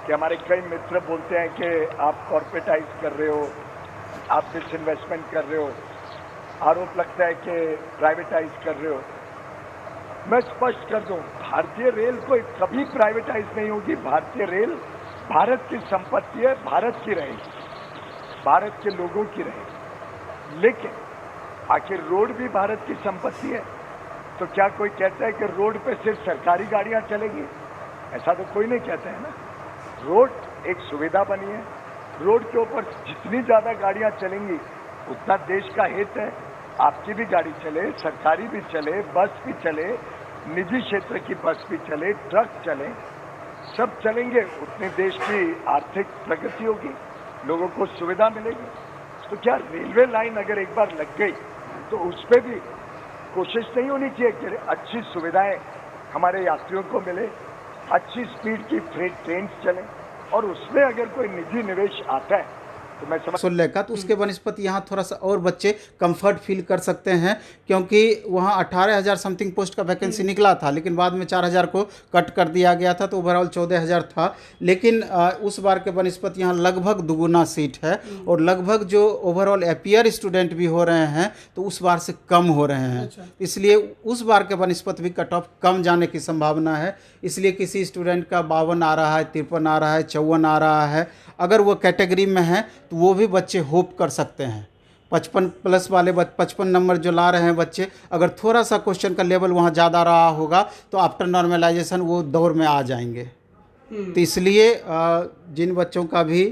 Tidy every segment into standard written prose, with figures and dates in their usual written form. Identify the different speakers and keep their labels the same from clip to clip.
Speaker 1: कि हमारे कई मित्र बोलते हैं कि आप कॉर्पोरेटाइज कर रहे हो, आप डिसइन्वेस्टमेंट कर रहे हो, आरोप लगता है कि प्राइवेटाइज कर रहे हो। मैं स्पष्ट कर दूं, भारतीय रेल कोई कभी प्राइवेटाइज नहीं होगी। भारतीय रेल भारत की संपत्ति है, भारत की रहेगी, भारत के लोगों की रहेगी। लेकिन आखिर रोड भी भारत की संपत्ति है, तो क्या कोई कहता है कि रोड पे सिर्फ सरकारी गाड़ियां चलेंगी? ऐसा तो कोई नहीं कहता है ना। रोड एक सुविधा बनी है, रोड के ऊपर जितनी ज्यादा गाड़ियां चलेंगी उतना देश का हित है। आपकी भी गाड़ी चले, सरकारी भी चले, बस भी चले, निजी क्षेत्र की बस भी चले, ट्रक चले, सब चलेंगे, उतने देश की आर्थिक प्रगति होगी, लोगों को सुविधा मिलेगी। तो क्या रेलवे लाइन अगर एक बार लग गई तो उस पर भी कोशिश नहीं होनी चाहिए कि अच्छी सुविधाएं हमारे यात्रियों को मिले, अच्छी स्पीड की फ्रेट ट्रेन चलें, और उसमें अगर कोई निजी निवेश आता है तो मैं समझ
Speaker 2: का, तो उसके बनस्पत यहाँ थोड़ा सा और बच्चे कंफर्ट फील कर सकते हैं, क्योंकि वहाँ 18,000 समथिंग पोस्ट का वैकेंसी निकला था, लेकिन बाद में 4,000 को कट कर दिया गया था, तो ओवरऑल 14,000 था। लेकिन उस बार के बनस्पत यहाँ लगभग दुगुना सीट है, और लगभग जो ओवरऑल एपियर स्टूडेंट भी हो रहे हैं तो उस बार से कम हो रहे हैं। इसलिए उस बार के बनस्पत भी कट ऑफ कम जाने की संभावना है। इसलिए किसी स्टूडेंट का 52 आ रहा है, 53 आ रहा है, 54 आ रहा है, अगर वो कैटेगरी में है तो वो भी बच्चे होप कर सकते हैं। 55 प्लस वाले 55 नंबर जो ला रहे हैं बच्चे, अगर थोड़ा सा क्वेश्चन का लेवल वहाँ ज़्यादा रहा होगा तो आफ्टर नॉर्मलाइजेशन वो दौर में आ जाएंगे। तो इसलिए जिन बच्चों का भी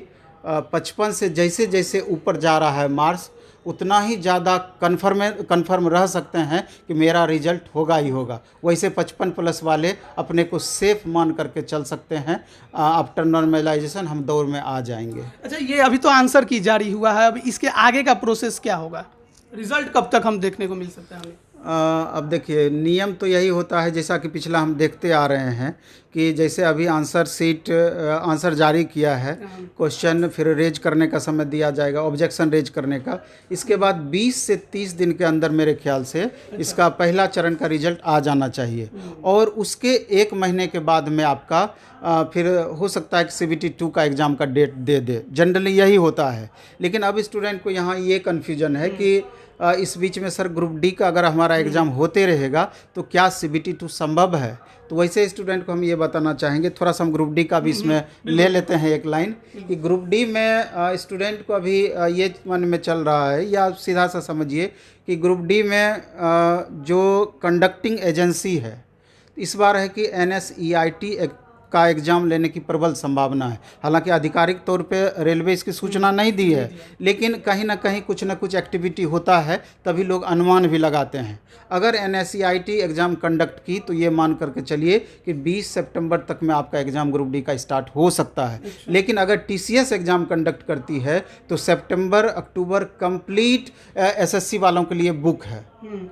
Speaker 2: 55 से जैसे जैसे ऊपर जा रहा है मार्क्स, उतना ही ज़्यादा कन्फर्म रह सकते हैं कि मेरा रिजल्ट होगा ही होगा। वैसे 55 प्लस वाले अपने को सेफ मान करके चल सकते हैं, आफ्टर नॉर्मलाइजेशन हम दौर में आ जाएंगे।
Speaker 3: अच्छा, ये अभी तो आंसर की जारी हुआ है, अब इसके आगे का प्रोसेस क्या होगा? रिजल्ट कब तक हम देखने को मिल सकता है हमें?
Speaker 2: अब देखिए, नियम तो यही होता है जैसा कि पिछला हम देखते आ रहे हैं कि जैसे अभी आंसर जारी किया है, क्वेश्चन फिर रेज करने का समय दिया जाएगा, ऑब्जेक्शन रेज करने का। इसके बाद 20 से 30 दिन के अंदर मेरे ख्याल से इसका पहला चरण का रिजल्ट आ जाना चाहिए, और उसके 1 महीने के बाद में आपका फिर हो सकता है कि CBT 2 का एग्ज़ाम का डेट दे दे। जनरली यही होता है। लेकिन अब स्टूडेंट को यहाँ ये कन्फ्यूजन है कि इस बीच में सर ग्रुप डी का अगर हमारा एग्ज़ाम होते रहेगा तो क्या CBT 2 संभव है? तो वैसे स्टूडेंट को हम ये बताना चाहेंगे, थोड़ा सा हम ग्रुप डी का भी इसमें ले लेते हैं एक लाइन, कि ग्रुप डी में स्टूडेंट को अभी ये मन में चल रहा है, या सीधा सा समझिए कि ग्रुप डी में जो कंडक्टिंग एजेंसी है इस बार है कि NSEIT का एग्ज़ाम लेने की प्रबल संभावना है। हालांकि आधिकारिक तौर पे रेलवे इसकी सूचना नहीं दी है, लेकिन कहीं ना कहीं कुछ ना कुछ एक्टिविटी होता है, तभी लोग अनुमान भी लगाते हैं। अगर NSEIT एग्ज़ाम कंडक्ट की तो ये मान करके चलिए कि 20 सितंबर तक में आपका एग्ज़ाम ग्रुप डी का स्टार्ट हो सकता है। लेकिन अगर TCS एग्ज़ाम कंडक्ट करती है तो सितंबर अक्टूबर कंप्लीट SSC वालों के लिए बुक है।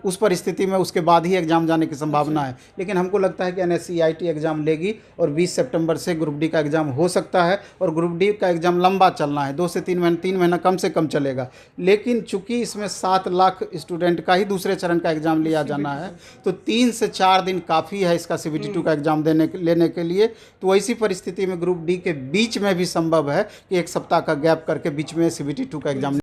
Speaker 2: उस परिस्थिति में उसके बाद ही एग्ज़ाम जाने की संभावना है। लेकिन हमको लगता है कि NSEIT एग्ज़ाम लेगी और 20 सितंबर से ग्रुप डी का एग्ज़ाम हो सकता है, और ग्रुप डी का एग्ज़ाम लंबा चलना है, 2 से 3 महीना कम से कम चलेगा। लेकिन चूंकि इसमें 7 लाख स्टूडेंट का ही दूसरे चरण का एग्ज़ाम लिया जाना है, तो 3 से 4 दिन काफ़ी है इसका CBT 2 का एग्ज़ाम लेने के लिए। तो ऐसी परिस्थिति में ग्रुप डी के बीच में भी संभव है कि 1 सप्ताह का गैप करके बीच में CBT 2 का एग्ज़ाम